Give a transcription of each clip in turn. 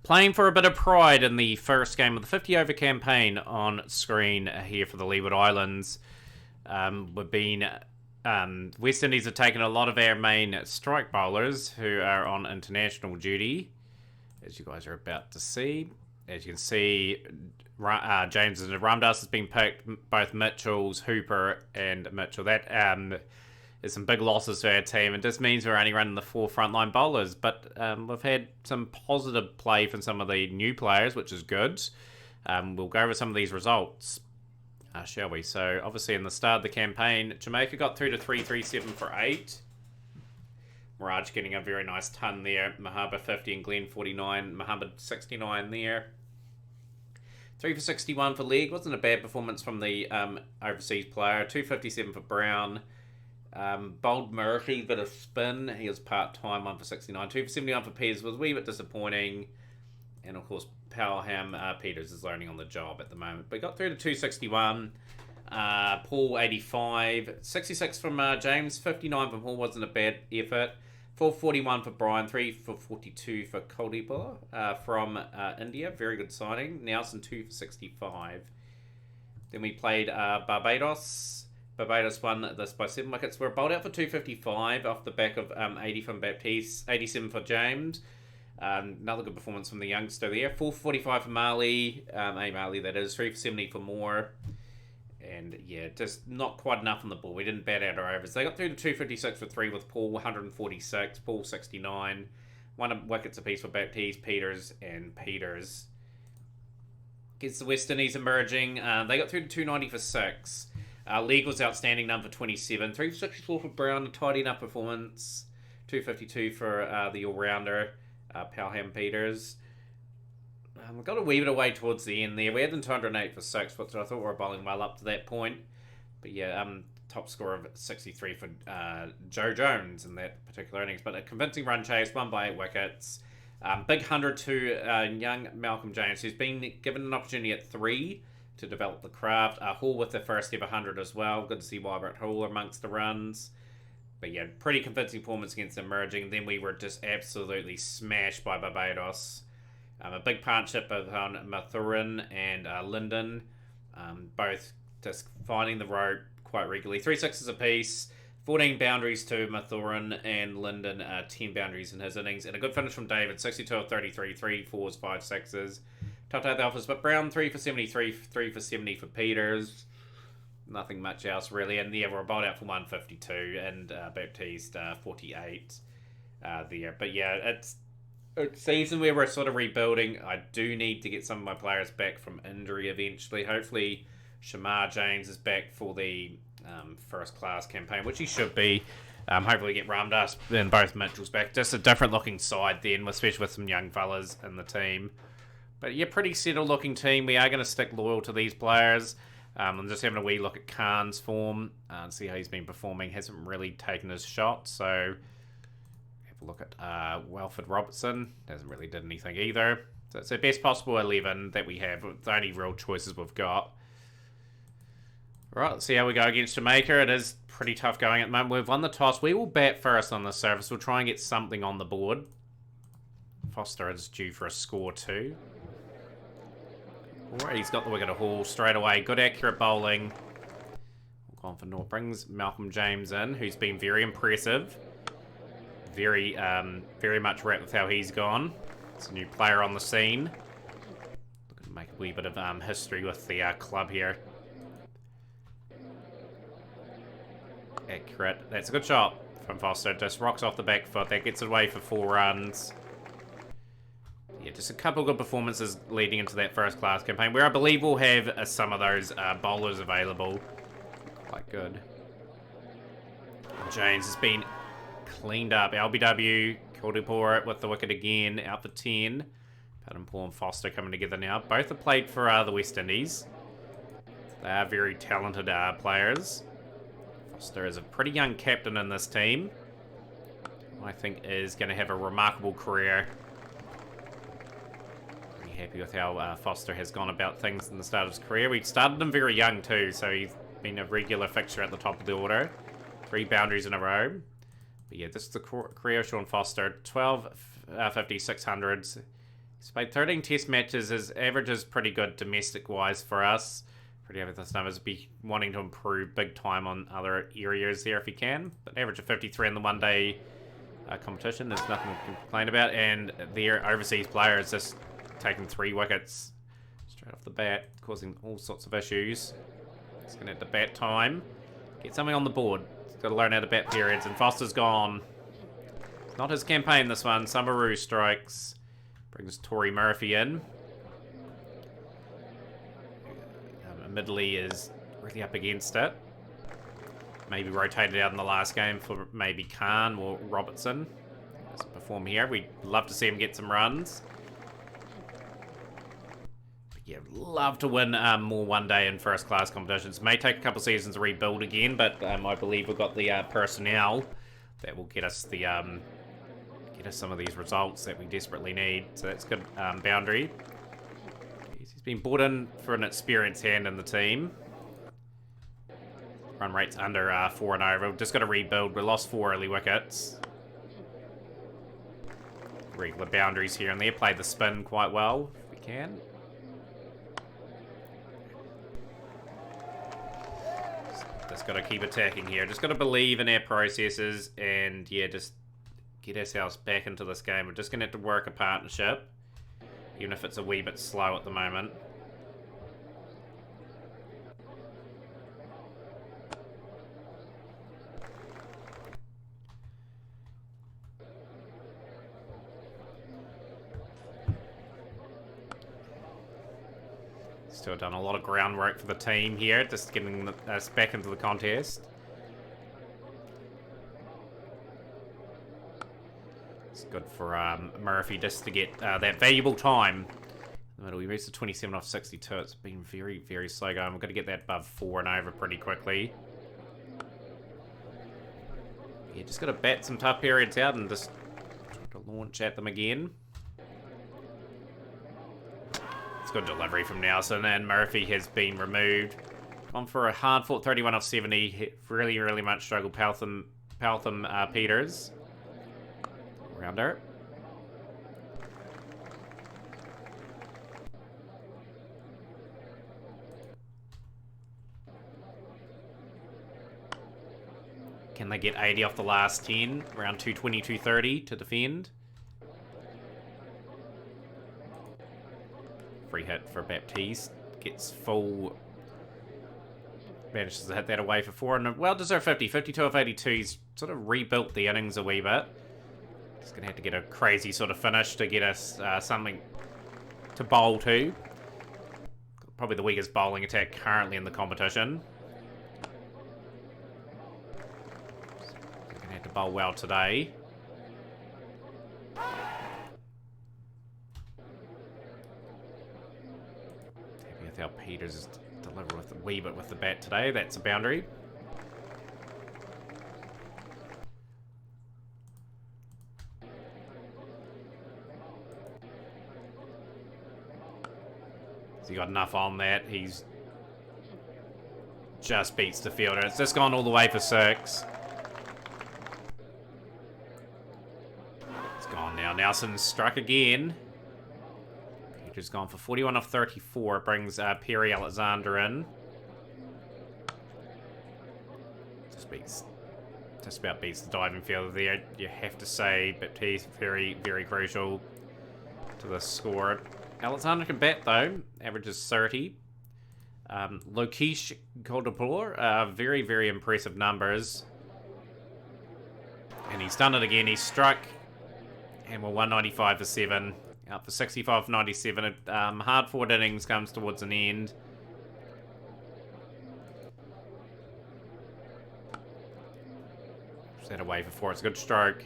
Playing for a bit of pride in the first game of the 50 over campaign on screen here for the Leeward Islands. We've been West Indies have taken a lot of our main strike bowlers who are on international duty, as you guys are about to see. As you can see, James and Ramdas has been picked, both Mitchells, Hooper and Mitchell. That is some big losses to our team. It just means we're only running the 4 frontline bowlers, but we've had some positive play from some of the new players, which is good. We'll go over some of these results, shall we? So, obviously, in the start of the campaign, Jamaica got through to 337 for 8. Mirage getting a very nice ton there. Mahaba 50 and Glenn 49. Muhammad 69 there. 3 for 61 for Leg. Wasn't a bad performance from the overseas player. 257 for Brown. Bold Murphy, bit of spin. He was part-time, 1 for 69. 2 for 71 for Peters was a wee bit disappointing. And, of course, Powham Peters is learning on the job at the moment. But got through to 261. Paul, 85. 66 from James. 59 from Paul. Wasn't a bad effort. 441 for Brian. 3 for 42 for Kuldeep from India. Very good signing. Nelson, 2 for 65. Then we played Barbados. Barbados won this by 7 wickets. We're bowled out for 255 off the back of 80 from Baptiste, 87 for James. Another good performance from the youngster there. 445 for Marley, Marley that is. 3 for 70 for Moore. And yeah, just not quite enough on the ball. We didn't bat out our overs. They got through to 256 for 3 with Paul, 146. Paul, 69. 1 wickets apiece for Baptiste, Peters, and Peters. Against the West Indies emerging. They got through to 290 for 6. League was outstanding, number 27. 364 for Brown, a tidy enough performance. 252 for the all-rounder, Powham Peters. We got a wee bit away towards the end there. We had them 208 for 6, which I thought we were bowling well up to that point. But yeah, top score of 63 for Joe Jones in that particular innings. But a convincing run chase, 1 by 8 wickets. Big 100 to young Malcolm James, who's been given an opportunity at 3 to develop the craft. Hall with the first ever 100 as well. Good to see Wybert Hall amongst the runs. But yeah, pretty convincing performance against emerging. Then we were just absolutely smashed by Barbados. A big partnership of Mathurin and Linden. Both just finding the rope quite regularly. 3 sixes apiece. 14 boundaries to Mathurin and Linden. 10 boundaries in his innings. And a good finish from David. 62 of 33. 3 fours, 5 sixes. Topped out the office, but Brown 3 for 73, 3 for 70 for Peters. Nothing much else really, and yeah, we're bowled out for 152 and Baptiste 48 there. But yeah, it's a season where we're sort of rebuilding. I do need to get some of my players back from injury eventually. Hopefully, Shamar James is back for the first class campaign, which he should be. Hopefully, get Ramdas and both Mitchells back. Just a different looking side then, especially with some young fellas in the team. But yeah, pretty settled looking team. We are going to stick loyal to these players. I'm just having a wee look at Khan's form and see how he's been performing. Hasn't really taken his shot, so have a look at Welford Robertson. Hasn't really did anything either. So it's the best possible 11 that we have. The only real choices we've got. Right, let's see how we go against Jamaica. It is pretty tough going at the moment. We've won the toss. We will bat first on the surface. We'll try and get something on the board. Foster is due for a score too. Alright, he's got the wicket to Hall straight away. Good accurate bowling. Gone for North. Brings Malcolm James in, who's been very impressive. Very much wrapped with how he's gone. It's a new player on the scene. Looking to make a wee bit of history with the club here. Accurate. That's a good shot from Foster. Just rocks off the back foot. That gets it away for 4 runs. Yeah, just a couple of good performances leading into that first class campaign, where I believe we'll have some of those bowlers available. Quite good. James has been cleaned up. LBW, Kuldeep with the wicket again, out for 10. Patton Paul and Foster coming together now. Both have played for the West Indies. They are very talented players. Foster is a pretty young captain in this team. I think is going to have a remarkable career. Happy with how Foster has gone about things in the start of his career. We started him very young too, so he's been a regular fixture at the top of the order. 3 boundaries in a row. But yeah, this is the career of Sean Foster. 12 50 600s. He's played 13 test matches. His average is pretty good domestic-wise for us. Pretty happy with those numbers. Be wanting to improve big time on other areas there if he can. But average of 53 in the one-day competition. There's nothing to complain about. And their overseas player is just taking 3 wickets straight off the bat, causing all sorts of issues. He's going to have to bat time. Get something on the board. He's got to learn how to bat periods. And Foster's gone. It's not his campaign, this one. Summeroo strikes. Brings Tory Murphy in. Admittedly is really up against it. Maybe rotated out in the last game for maybe Khan or Robertson. Doesn't perform here. We'd love to see him get some runs. But yeah, love to win more one-day and first-class competitions. May take a couple seasons to rebuild again, but I believe we've got the personnel that will get us the get us some of these results that we desperately need. So that's good boundary. He's been brought in for an experienced hand in the team. Run rate's under 4 and over. We've just got to rebuild. We lost 4 early wickets. Regular boundaries here and there. Played the spin quite well, if we can. Just got to keep attacking here. Just got to believe in our processes and, yeah, just get ourselves back into this game. We're just going to have to work a partnership, even if it's a wee bit slow at the moment. Still done a lot of groundwork for the team here, just getting us back into the contest. It's good for Murphy just to get that valuable time. In the middle, we reached the 27 off 62. It's been very, very slow going. We've got to get that above 4 and over pretty quickly. Yeah, just got to bat some tough periods out and just try to launch at them again. Good delivery from Nelson, and Murphy has been removed. On for a hard-fought 31 off 70. Really, really much struggled. Peltham Peters. Rounder. Can they get 80 off the last 10? Around 220, 230 to defend. Free hit for Baptiste. Gets full. Manages to hit that away for 4. And well-deserved 50. 52 off 82. He's sort of rebuilt the innings a wee bit. He's going to have to get a crazy sort of finish to get us something to bowl to. Probably the weakest bowling attack currently in the competition. He's going to have to bowl well today. How Peters deliver with a wee bit with the bat today. That's a boundary. Has he got enough on that? He's just beats the fielder. It's just gone all the way for 6. It's gone now. Nelson struck again. Peters gone for 41 off 34. It brings Perry Alexander in. Just about beats the diving fielder there, you have to say. Baptiste, very, very crucial to the score. Alexander can bat, though. Averages 30. Lokesh Koldapur, very, very impressive numbers. And he's done it again. He's struck. And we're 195 for 7. Up for 65 97. Hard-fought innings comes towards an end. Set away for 4. It's a good stroke.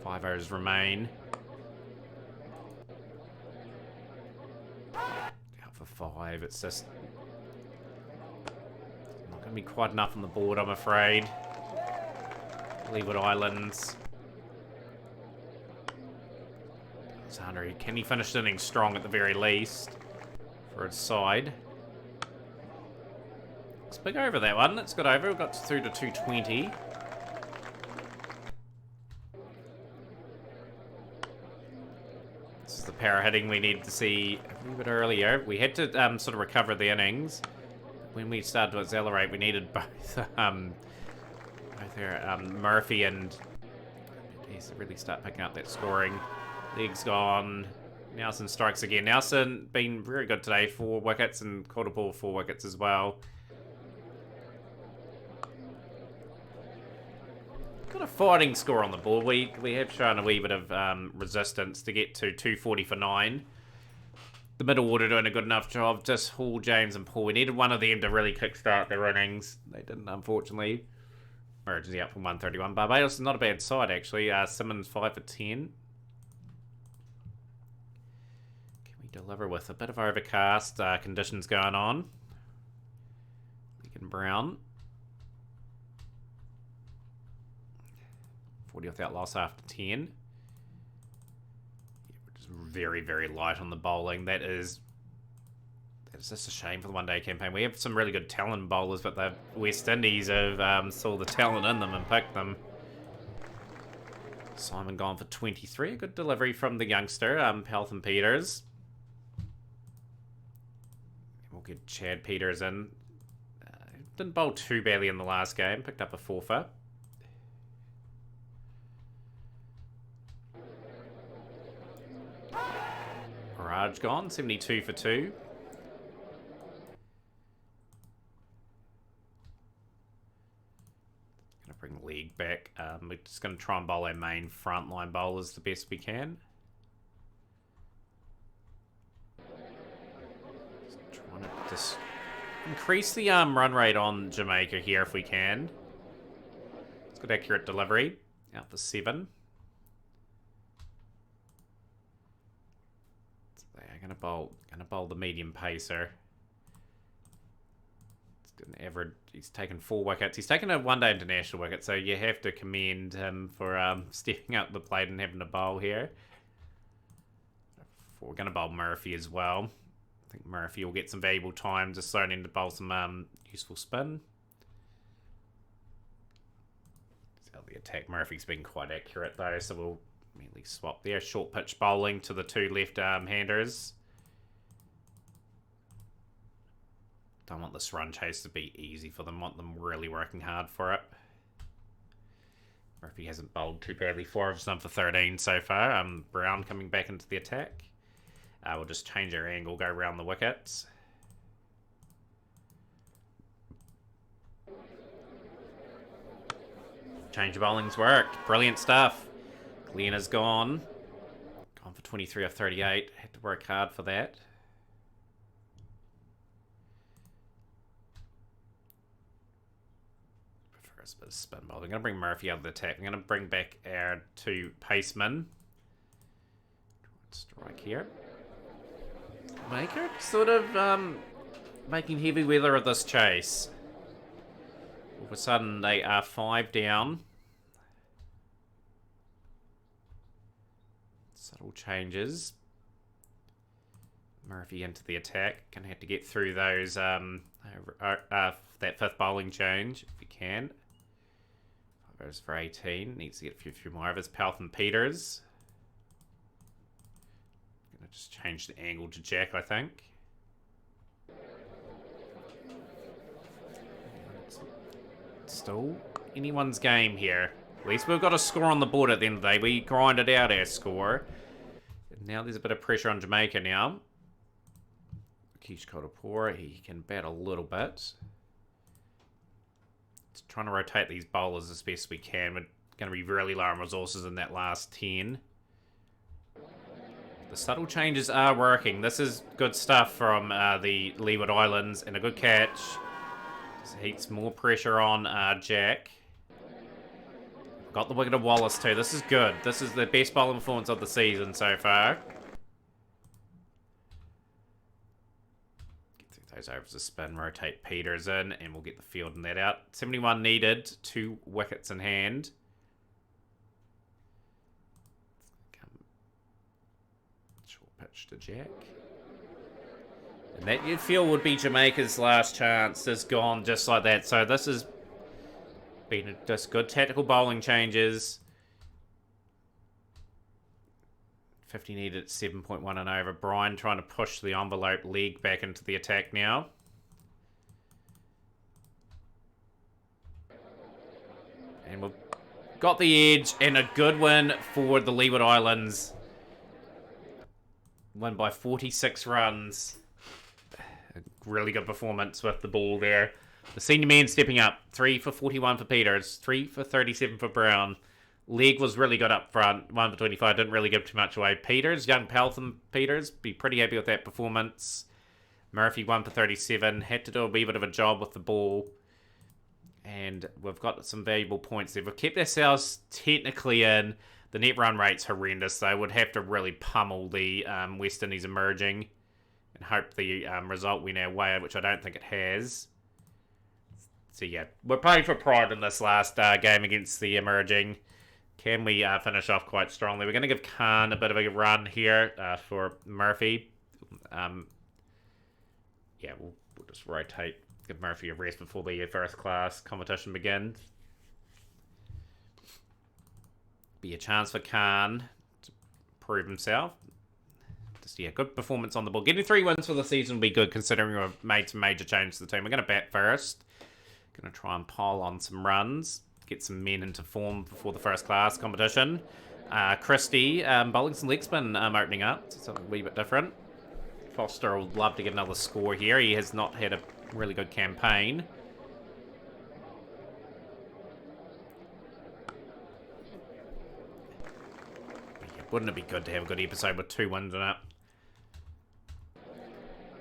5 overs remain. Out for 5. It's just not going to be quite enough on the board, I'm afraid. Leeward Islands. Alexander, can he finish the innings strong at the very least for his side? It's big over that one. It's got over. We've got through to 220. This is the power hitting we needed to see a wee bit earlier. We had to sort of recover the innings. When we started to accelerate, we needed both Murphy and He's to really start picking up that scoring. Legs gone. Nelson strikes again. Nelson been very good today. 4 wickets, and Kotapour 4 wickets as well. Got a fighting score on the board. We have shown a wee bit of resistance to get to 240 for 9. The middle order doing a good enough job. Just Hall, James and Paul. We needed one of them to really kickstart their innings. They didn't, unfortunately. Emergency up from 131. Barbados is not a bad side, actually. Simmons 5 for 10. Can we deliver with a bit of overcast conditions going on? Lincoln Brown. 40 without loss after 10. Yeah, which is very, very light on the bowling. That is just a shame for the one-day campaign. We have some really good talent bowlers, but the West Indies have saw the talent in them and picked them. Simon gone for 23. A good delivery from the youngster, Pelton Peters. We'll get Chad Peters in. Didn't bowl too badly in the last game. Picked up a 4-for. Raj gone, 72 for 2. Gonna bring the league back. We're just gonna try and bowl our main frontline bowlers the best we can. Just increase the run rate on Jamaica here if we can. It's good accurate delivery. Out for 7. Gonna bowl the medium pacer. It's an average. He's taken 4 wickets. He's taken a one-day international wicket, so you have to commend him for stepping up the plate and having a bowl here. We're gonna bowl Murphy as well. I think Murphy will get some valuable time, just starting to bowl some useful spin. So the attack, Murphy's been quite accurate though, so we'll immediately swap there. Short pitch bowling to the 2 left handers. Don't want this run chase to be easy for them. Want them really working hard for it. Murphy hasn't bowled too badly for us. Done for 13 so far. Brown coming back into the attack. We'll just change our angle, go around the wickets. Change of bowling's worked. Brilliant stuff. Glenna's gone. Gone for 23 off 38. Had to work hard for that. Prefer a bit of spin bowling. I'm going to bring Murphy out of the attack. I'm going to bring back our 2 pacemen. Strike here. Maker sort of making heavy weather of this chase. All of a sudden they are 5 down. Subtle changes. Murphy into the attack. Gonna have to get through those that 5th bowling change if we can. 5 overs for 18. Needs to get a few more overs. Pelton Peters. Gonna just change the angle to Jack, I think. Still anyone's game here. At least we've got a score on the board at the end of the day. We grinded out our score. Now there's a bit of pressure on Jamaica now. Keish Kotapour, he can bat a little bit. Just trying to rotate these bowlers as best we can. We're going to be really low on resources in that last 10. The subtle changes are working. This is good stuff from the Leeward Islands, and a good catch. Just heats more pressure on Jack. Got the wicket of Wallace too. This is good. This is the best bowling performance of the season so far. Get through those overs of spin, rotate Peters in, and we'll get the field and that out. 71 needed, 2 wickets in hand. Short pitch to Jack. And that you'd feel would be Jamaica's last chance. Just gone just like that. So this is been just good tactical bowling changes. 50 needed at 7.1 and over. Brian trying to push the envelope leg back into the attack now. And we've got the edge and a good win for the Leeward Islands. Win by 46 runs. A really good performance with the ball there. The senior man stepping up. 3 for 41 for Peters. 3 for 37 for Brown. Leg was really good up front. 1 for 25. Didn't really give too much away. Peters, young Peltham Peters, be pretty happy with that performance. Murphy 1 for 37. Had to do a wee bit of a job with the ball. And we've got some valuable points there. We've kept ourselves technically in. The net run rate's horrendous. They would have to really pummel the West Indies emerging and hope the result went our way, which I don't think it has. So yeah, we're playing for pride in this last game against the emerging. Can we finish off quite strongly? We're going to give Khan a bit of a run here for Murphy. Yeah, we'll just rotate. Give Murphy a rest before the first class competition begins. Be a chance for Khan to prove himself. Just, yeah, good performance on the ball. Getting 3 wins for the season will be good considering we've made some major changes to the team. We're going to bat first. Going to try and pile on some runs. Get some men into form before the first class competition. Christie bowling some leg spin opening up. So something a wee bit different. Foster would love to get another score here. He has not had a really good campaign. Wouldn't it be good to have a good episode with 2 wins in it?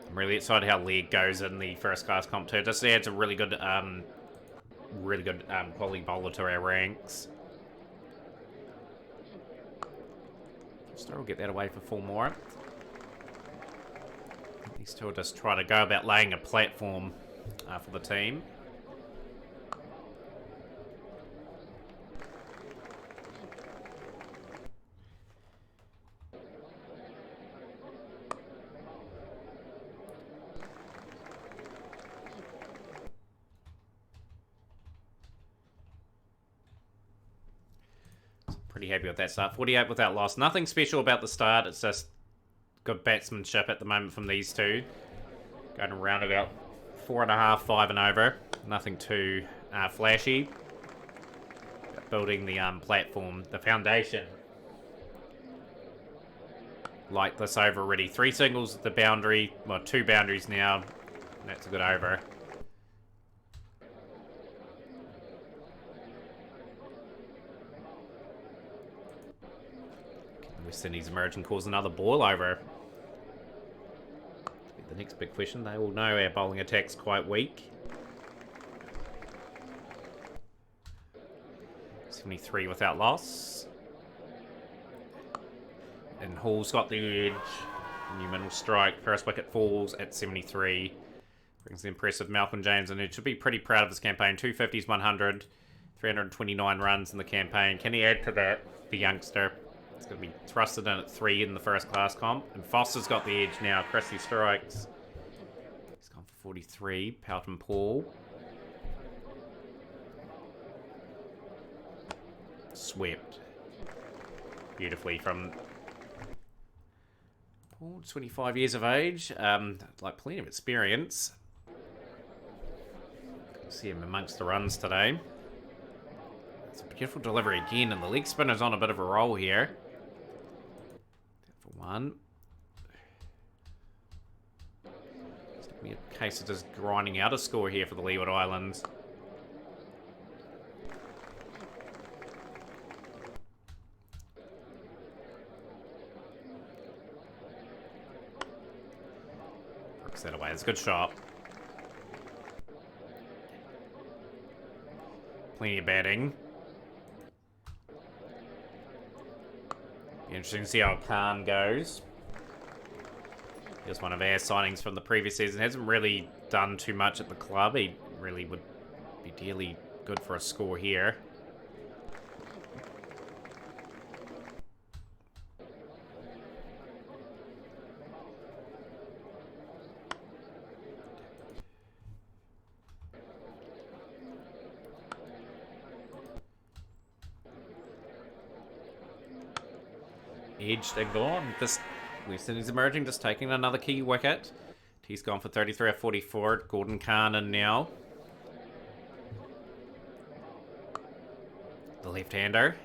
I'm really excited how Leg goes in the first class comp too. Just adds a really good quality bowler to our ranks. Still will get that away for 4 more. These two will just try to go about laying a platform for the team. Pretty happy with that start. 48 without loss. Nothing special about the start. It's just good batsmanship at the moment from these two. Going around about 4.5, 5 and over. Nothing too flashy. Building the platform, the foundation. Like this over already. 3 singles at the boundary. Well, 2 boundaries now. That's a good over. West Indies emerging cause another ball over. The next big question. They all know our bowling attack's quite weak. 73 without loss. And Hall's got the edge. Newman will strike. First wicket falls at 73. Brings the impressive Malcolm James, and he should be pretty proud of his campaign. 250s, 100. 329 runs in the campaign. Can he add to that, the youngster? It's going to be thrusted in at 3 in the first class comp. And Foster's got the edge now. Christie strikes. He's gone for 43. Pelton Paul. Swept. Beautifully from Paul, 25 years of age. Like plenty of experience. See him amongst the runs today. It's a beautiful delivery again, and the leg spinner's on a bit of a roll here. For 1. It's going to be a case of just grinding out a score here for the Leeward Islands. Works that away. It's a good shot. Plenty of batting. Be interesting to see how Khan goes. Here's one of our signings from the previous season. Hasn't really done too much at the club. He really would be dearly good for a score here. edged England. This West Indies emerging, just taking another key wicket. He's gone for 33 or 44. Gordon Khan in now. The left-hander.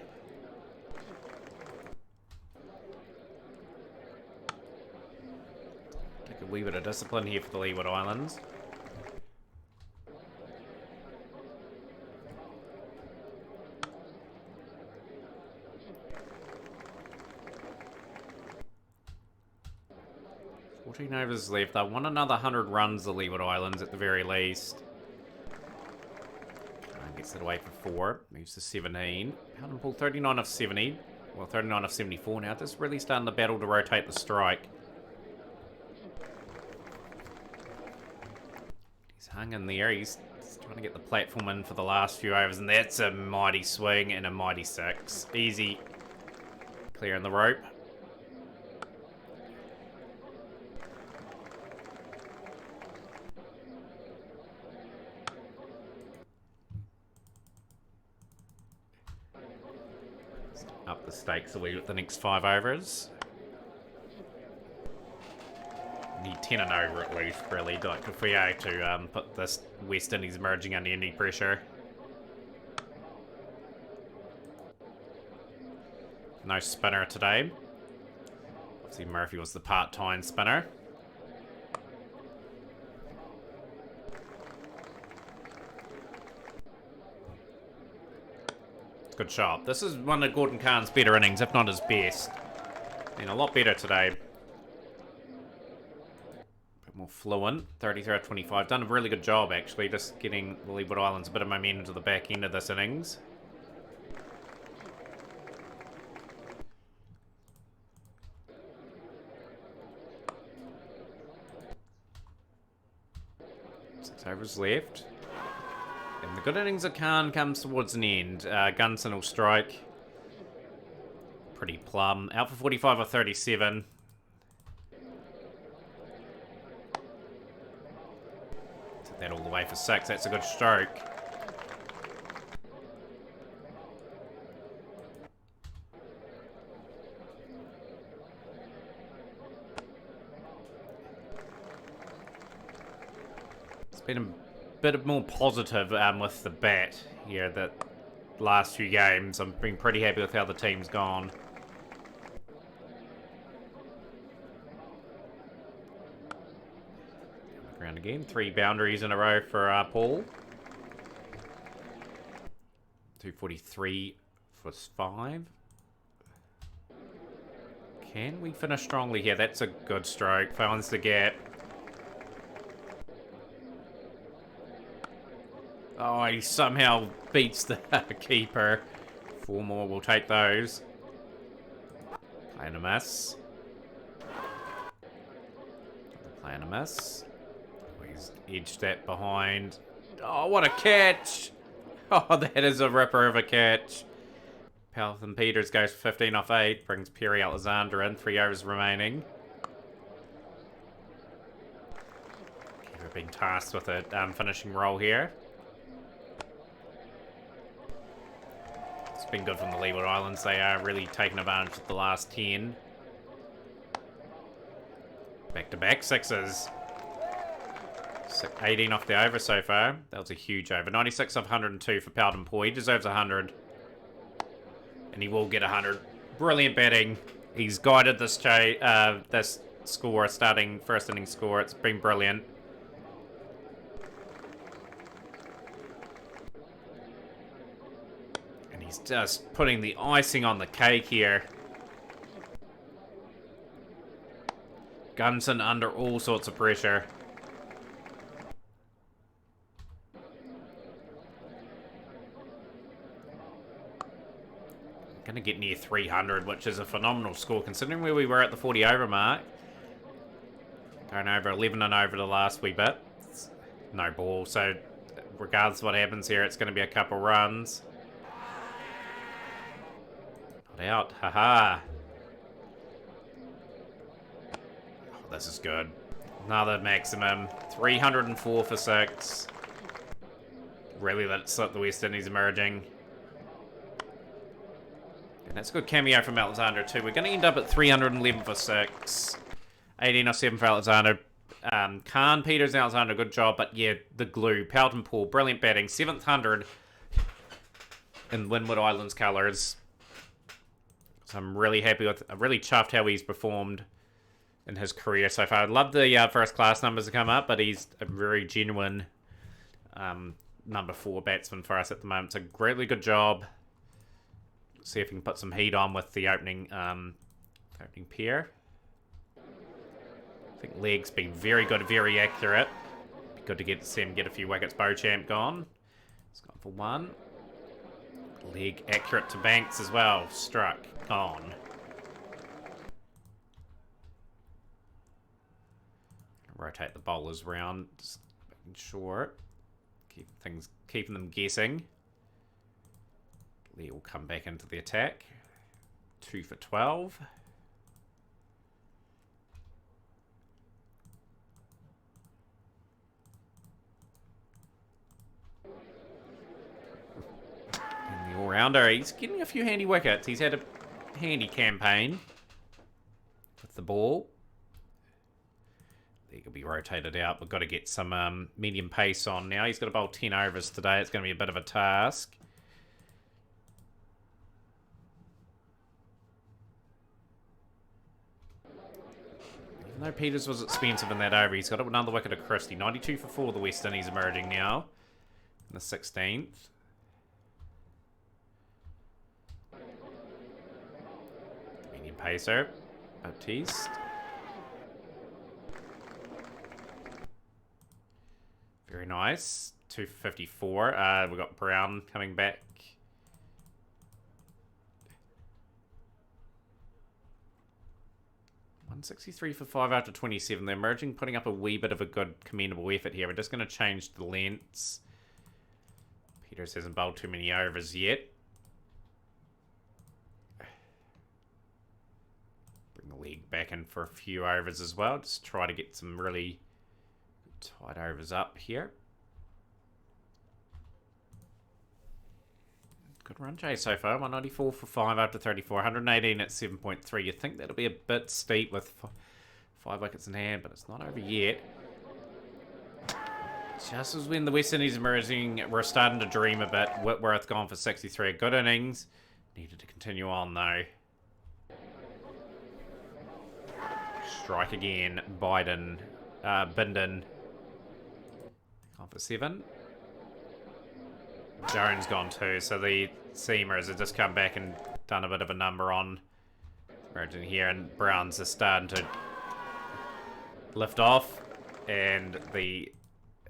Take a wee bit of discipline here for the Leeward Islands. Overs left. They want another 100 runs, the Leeward Islands, at the very least. Gets it away for 4. Moves to 17. Powden Pool 39 of 70. Well, 39 of 74 now. Just really starting the battle to rotate the strike. He's hung in there. He's trying to get the platform in for the last few overs, and that's a mighty swing and a mighty 6. Easy. Clearing the rope. Up the stakes a wee with the next 5 overs. Need 10 and over at least, really, like if we are to put this West Indies emerging under any pressure. No spinner today. Obviously Murphy was the part-time spinner. Good shot. This is one of Gordon Khan's better innings, if not his best. Been a lot better today. A bit more fluent. 33 out of 25. Done a really good job, actually, just getting the Leeward Islands a bit of momentum to the back end of this innings. Six overs left. And the good innings of Khan comes towards an end. Gunson will strike. Pretty plumb. Out for 45 or 37. Took that all the way for 6. That's a good stroke. It's been a bit more positive with the bat here that last few games. I've been pretty happy with how the team's gone. Ground again. 3 boundaries in a row for Paul. 243 for 5. Can we finish strongly here? That's a good stroke. Finds the gap. Oh, he somehow beats the keeper. 4 more, we'll take those. Playing a miss. Playing a miss. Oh, he's edged that behind. Oh, what a catch! Oh, that is a ripper of a catch. Palthan Peters goes for 15 off 8. Brings Perry Alexander in. 3 overs remaining. Keeper being tasked with a finishing role here. It's been good from the Leeward Islands. They are really taking advantage of the last 10. Back-to-back 6s. 18 off the over so far. That was a huge over. 96 off 102 for Powden Pool. He deserves 100. And he will get 100. Brilliant batting. He's guided this this score, starting first inning score. It's been brilliant. He's just putting the icing on the cake here. Gunson under all sorts of pressure. Gonna get near 300, which is a phenomenal score considering where we were at the 40 over mark. Going over 11 and over the last wee bit. It's no ball, so regardless of what happens here, it's going to be a couple runs. Out. Haha. Oh, this is good. Another maximum. 304 for 6. Really let it slip the West Indies emerging. That's a good cameo from Alexander too. We're going to end up at 311 for 6. 18 or 7 for Alexander. Khan, Peters, and Alexander, good job. But yeah, the glue. Pelton Paul, brilliant batting. 7th 100 in Windward Islands colours. So I'm really happy with, I'm really chuffed how he's performed in his career so far. I'd love the first class numbers to come up, but he's a very genuine number 4 batsman for us at the moment. So really good job. See if we can put some heat on with the opening pair. I think leg's been very good, very accurate. Be good to see him get a few wickets. Beauchamp gone. It's gone for 1. Leg accurate to Banks as well. Struck. Gone. Rotate the bowlers round. Just making sure. Keeping them guessing. Lee will come back into the attack. 2 for 12. And the all-rounder, he's getting a few handy wickets. He's had a handy campaign with the ball. He could be rotated out. We've got to get some medium pace on now. He's got to bowl 10 overs today. It's going to be a bit of a task. Even though Peters was expensive in that over, he's got another wicket of Christie. 92 for 4, the West Indies emerging now. In the 16th. Medium pacer. Baptiste. Very nice. 2 for 54. We've got Brown coming back. $163 for 5 after 27. They're emerging, putting up a wee bit of a good, commendable effort here. We're just going to change the lengths. Peters hasn't bowled too many overs yet. Bring the leg back in for a few overs as well. Just try to get some really tight overs up here. Good run chase so far. 194 for 5 after 34. 118 at 7.3. You think that'll be a bit steep with 5 wickets in hand, but it's not over yet. Just as when the West Indies emerging, we're starting to dream a bit. Whitworth gone for 63. Good innings. Needed to continue on though. Strike again. Bindon. Gone for 7. Jones gone too, so the seamers have just come back and done a bit of a number on emerging here, and Brown's are starting to lift off, and the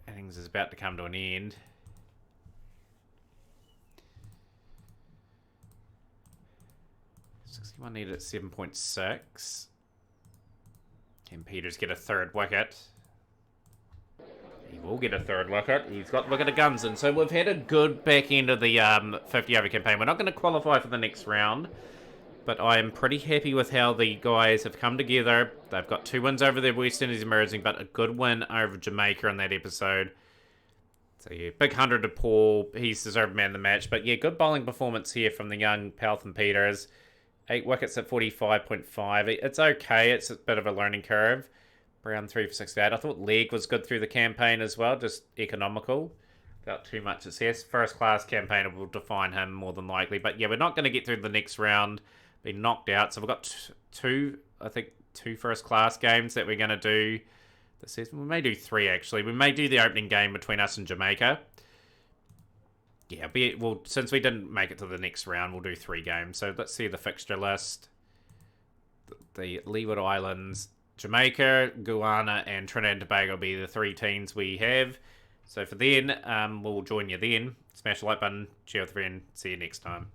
innings is about to come to an end. $61 needed at 7.6. Can Peters get a 3rd wicket? He will get a 3rd wicket. He's got wicket of guns in. So we've had a good back end of the 50 over campaign. We're not going to qualify for the next round, but I am pretty happy with how the guys have come together. They've got 2 wins over the West Indies emerging, but a good win over Jamaica in that episode. So yeah, big 100 to Paul. He's deserved man of the match. But yeah, good bowling performance here from the young Pelton Peters. 8 wickets at 45.5. It's okay. It's a bit of a learning curve. Brown 3 for 68. I thought leg was good through the campaign as well. Just economical. Without too much success. First class campaign will define him more than likely. But yeah, we're not going to get through the next round. Been knocked out. So we've got 2 first class games that we're going to do this season. We may do 3 actually. We may do the opening game between us and Jamaica. Yeah, well, since we didn't make it to the next round, we'll do 3 games. So let's see the fixture list. The Leeward Islands, Jamaica, Guyana, and Trinidad and Tobago will be the 3 teams we have. So for then, we'll join you then. Smash the like button, share with a friend. See you next time.